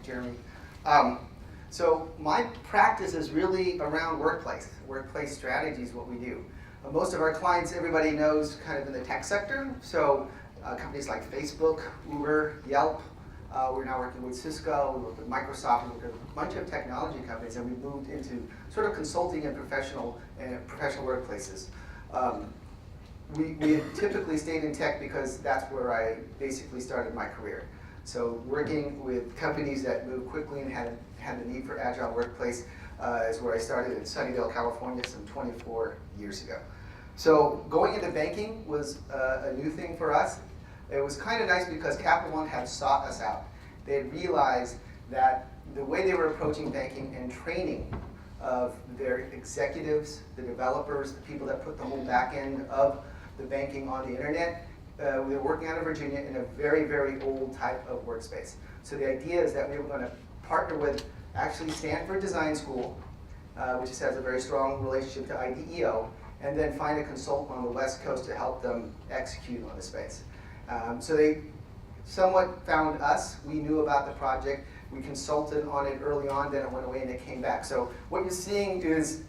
Jeremy. So my practice is really around workplace. Workplace strategy is what we do. Most of our clients, everybody knows, kind of in the tech sector. So companies like Facebook, Uber, Yelp. We're now working with Cisco, we work with Microsoft, we work with a bunch of technology companies, and we've moved into sort of consulting and professional workplaces. We had typically stayed in tech because that's where I basically started my career. So working with companies that move quickly and had the need for agile workplace is where I started in Sunnyvale, California, some 24 years ago. So going into banking was a new thing for us. It was kind of nice because Capital One had sought us out. They had realized that the way they were approaching banking and training of their executives, the developers, the people that put the whole back end of the banking on the internet, we were working out of Virginia in a very, very old type of workspace. So the idea is that we were going to partner with actually Stanford Design School, which has a very strong relationship to IDEO, and then find a consultant on the West Coast to help them execute on the space. So they somewhat found us. We knew about the project. We consulted on it early on, then it went away and it came back. So what you're seeing is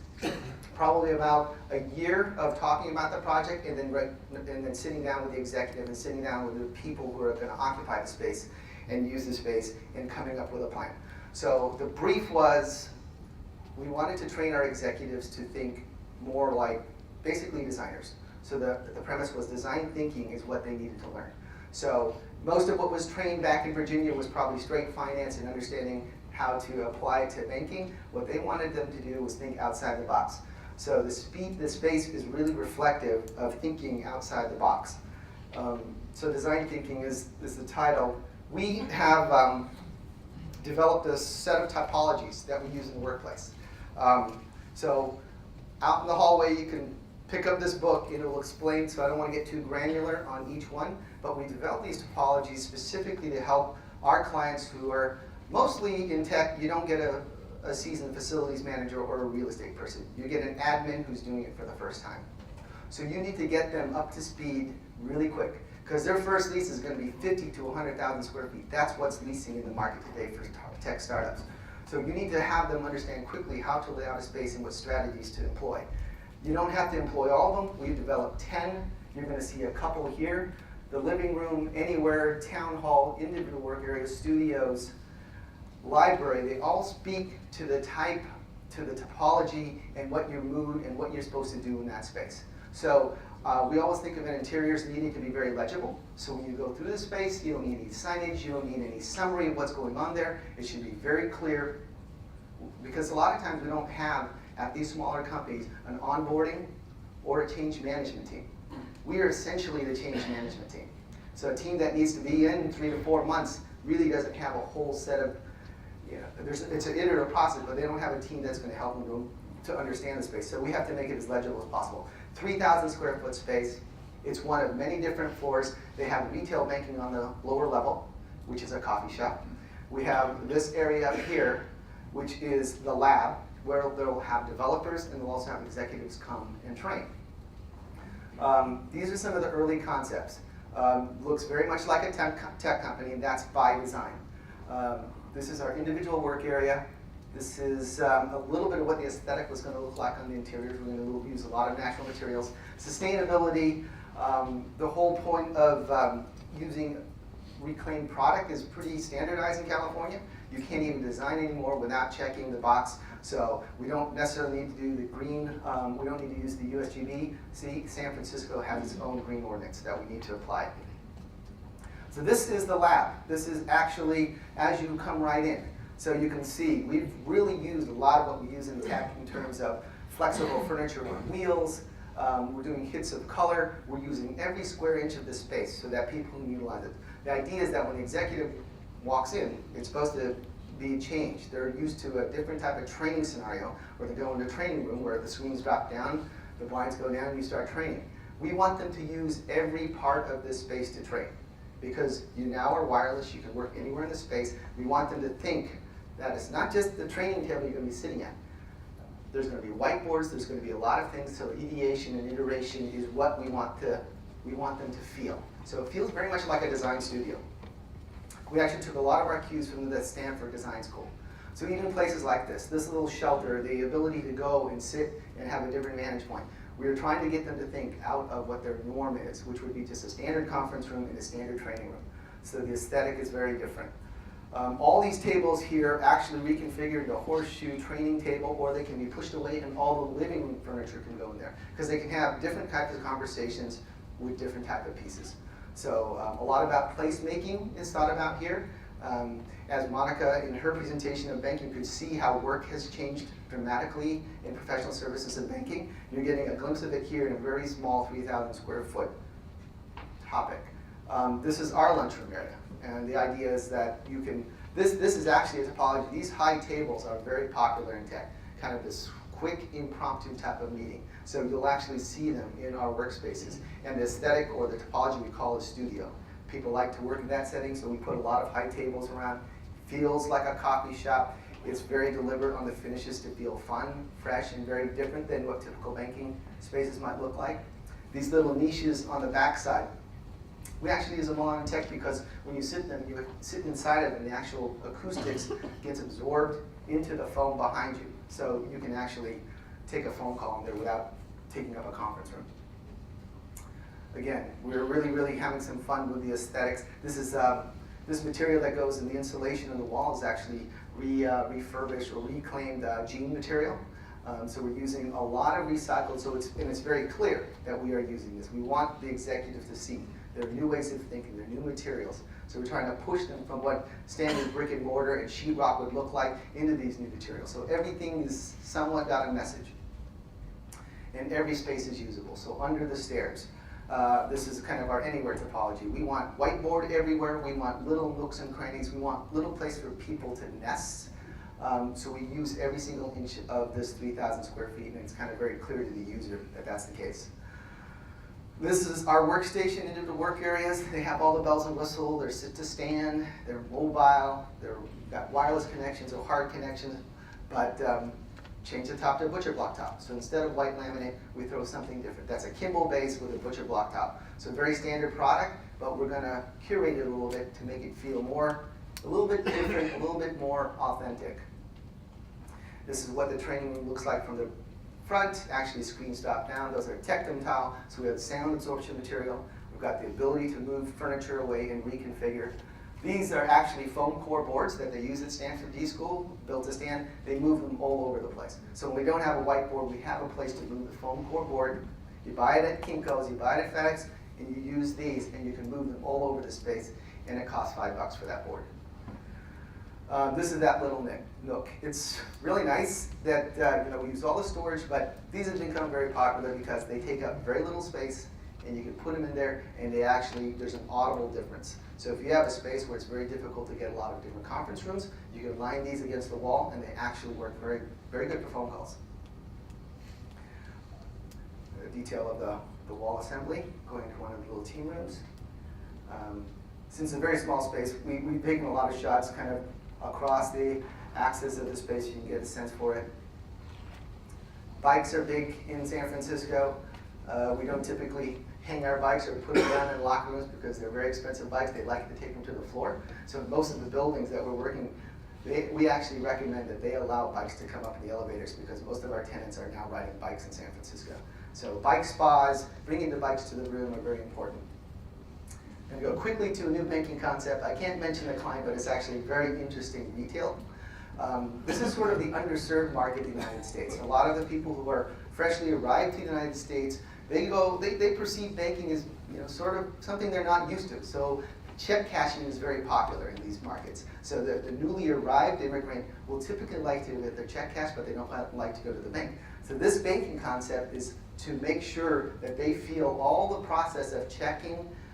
probably about a year of talking about the project and then sitting down with the executive and sitting down with the people who are going to occupy the space and use the space and coming up with a plan. So the brief was we wanted to train our executives to think more like basically designers. So the premise was design thinking is what they needed to learn. So most of what was trained back in Virginia was probably straight finance and understanding how to apply it to banking. What they wanted them to do was think outside the box. So the space is really reflective of thinking outside the box. So design thinking is the title. We have developed a set of typologies that we use in the workplace. So out in the hallway you can pick up this book, it will explain, so I don't want to get too granular on each one, but we developed these topologies specifically to help our clients who are mostly in tech. You don't get a seasoned facilities manager or a real estate person. You get an admin who's doing it for the first time. So you need to get them up to speed really quick, because their first lease is going to be 50 to 100,000 square feet. That's what's leasing in the market today for tech startups. So you need to have them understand quickly how to lay out a space and what strategies to employ. You don't have to employ all of them. We've developed 10. You're going to see a couple here. The living room, anywhere, town hall, individual work areas, studios, library, they all speak to the type, to the topology, and what your mood and what you're supposed to do in that space. So we always think of interiors needing to be very legible. So when you go through the space, you don't need any signage, you don't need any summary of what's going on there. It should be very clear, because a lot of times we don't have, at these smaller companies, an onboarding or a change management team. We are essentially the change management team. So a team that needs to be in 3 to 4 months really doesn't have a whole set of, it's an iterative process, but they don't have a team that's going to help them to understand the space. So we have to make it as legible as possible. 3,000 square foot space. It's one of many different floors. They have retail banking on the lower level, which is a coffee shop. We have this area up here, which is the lab, where they'll have developers and they'll also have executives come and train. These are some of the early concepts. Looks very much like a tech company, and that's by design. This is our individual work area. This is a little bit of what the aesthetic was going to look like on the interiors. We're going to use a lot of natural materials. Sustainability, the whole point of using reclaimed product is pretty standardized in California. You can't even design anymore without checking the box. So we don't necessarily need to do the green, we don't need to use the USGB. See, San Francisco has its own green ordinance that we need to apply. So this is the lab. This is actually as you come right in. So you can see we've really used a lot of what we use in tech in terms of flexible furniture with wheels. We're doing hits of color. We're using every square inch of this space so that people can utilize it. The idea is that when the executive walks in, it's supposed to be changed. They're used to a different type of training scenario where they go into a training room where the screens drop down, the blinds go down, and you start training. We want them to use every part of this space to train, because you now are wireless, you can work anywhere in the space. We want them to think that it's not just the training table you're going to be sitting at. There's going to be whiteboards, there's going to be a lot of things, so ideation and iteration is what we want them to feel. So it feels very much like a design studio. We actually took a lot of our cues from the Stanford Design School. So even places like this little shelter, the ability to go and sit and have a different vantage point, we were trying to get them to think out of what their norm is, which would be just a standard conference room and a standard training room. So the aesthetic is very different. All these tables here actually reconfigured the horseshoe training table, or they can be pushed away and all the living room furniture can go in there, because they can have different types of conversations with different type of pieces. So a lot about placemaking is thought about here. As Monica in her presentation of banking could see how work has changed dramatically in professional services and banking, you're getting a glimpse of it here in a very small 3,000 square foot topic. This is our lunchroom area, and the idea is that you can, this is actually a topology. These high tables are very popular in tech, kind of this quick impromptu type of meeting. So you'll actually see them in our workspaces. And the aesthetic or the topology we call a studio. People like to work in that setting, so we put a lot of high tables around. Feels like a coffee shop. It's very deliberate on the finishes to feel fun, fresh, and very different than what typical banking spaces might look like. These little niches on the backside, we actually use them all in tech because when you sit in them, you sit inside of them, the actual acoustics gets absorbed into the foam behind you. So you can actually take a phone call in there without taking up a conference room. Again, we're really having some fun with the aesthetics. This is this material that goes in the insulation on the wall is actually refurbished or reclaimed jean material. So we're using a lot of recycled, so it's very clear that we are using this. We want the executive to see there are new ways of thinking, there are new materials. So we're trying to push them from what standard brick and mortar and sheetrock would look like into these new materials. So everything is somewhat got a message. And every space is usable. So under the stairs, this is kind of our anywhere topology. We want whiteboard everywhere. We want little nooks and crannies. We want little place for people to nest. So we use every single inch of this 3,000 square feet, and it's kind of very clear to the user that that's the case. This is our workstation into the work areas. They have all the bells and whistles. They're sit to stand. They're mobile. They've got wireless connections or hard connections, but change the top to a butcher block top. So instead of white laminate, we throw something different. That's a Kimball base with a butcher block top. So very standard product, but we're going to curate it a little bit to make it feel a little bit different, a little bit more authentic. This is what the training room looks like from the front. Actually, screens drop down. Those are Tectum tile, so we have sound absorption material. We've got the ability to move furniture away and reconfigure. These are actually foam core boards that they use at Stanford D School, built to stand. They move them all over the place. So when we don't have a whiteboard, we have a place to move the foam core board. You buy it at Kinko's, you buy it at FedEx, and you use these, and you can move them all over the space, and it costs $5 for that board. This is that little nook. It's really nice that we use all the storage, but these have become very popular because they take up very little space, and you can put them in there, and there's an audible difference. So if you have a space where it's very difficult to get a lot of different conference rooms, you can line these against the wall, and they actually work very, very good for phone calls. The detail of the wall assembly, going to one of the little team rooms. Since it's a very small space, we've taken a lot of shots kind of across the axis of the space. You can get a sense for it. Bikes are big in San Francisco. We don't typically hang our bikes or put them down in locker rooms because they're very expensive bikes. They like to take them to the floor. So most of the buildings that we're working, we actually recommend that they allow bikes to come up in the elevators because most of our tenants are now riding bikes in San Francisco. So bike spas, bringing the bikes to the room are very important. I'm going to go quickly to a new banking concept. I can't mention the client, but it's actually very interesting retail. This is sort of the underserved market in the United States. A lot of the people who are freshly arrived to the United States, they perceive banking as sort of something they're not used to. So check cashing is very popular in these markets. So the newly arrived immigrant will typically like to get their check cashed, but they don't like to go to the bank. So this banking concept is to make sure that they feel all the process of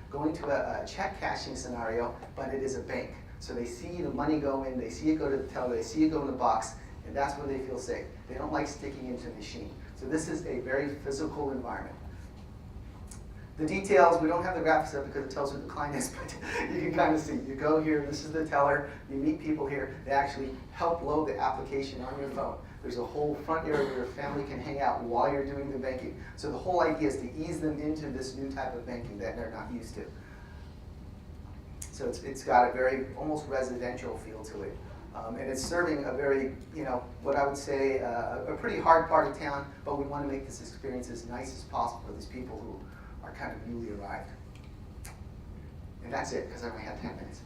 going to a check cashing scenario, but it is a bank. So they see the money go in, they see it go to the teller, they see it go in the box, and that's where they feel safe. They don't like sticking into the machine. So this is a very physical environment. The details, we don't have the graphics up because it tells who the client is, but you can kind of see. You go here, this is the teller, you meet people here. They actually help load the application on your phone. There's a whole front area where your family can hang out while you're doing the banking. So the whole idea is to ease them into this new type of banking that they're not used to. So it's got a very almost residential feel to it. And it's serving a very, what I would say, a pretty hard part of town, but we want to make this experience as nice as possible for these people who are kind of newly arrived. And that's it, because I only had 10 minutes.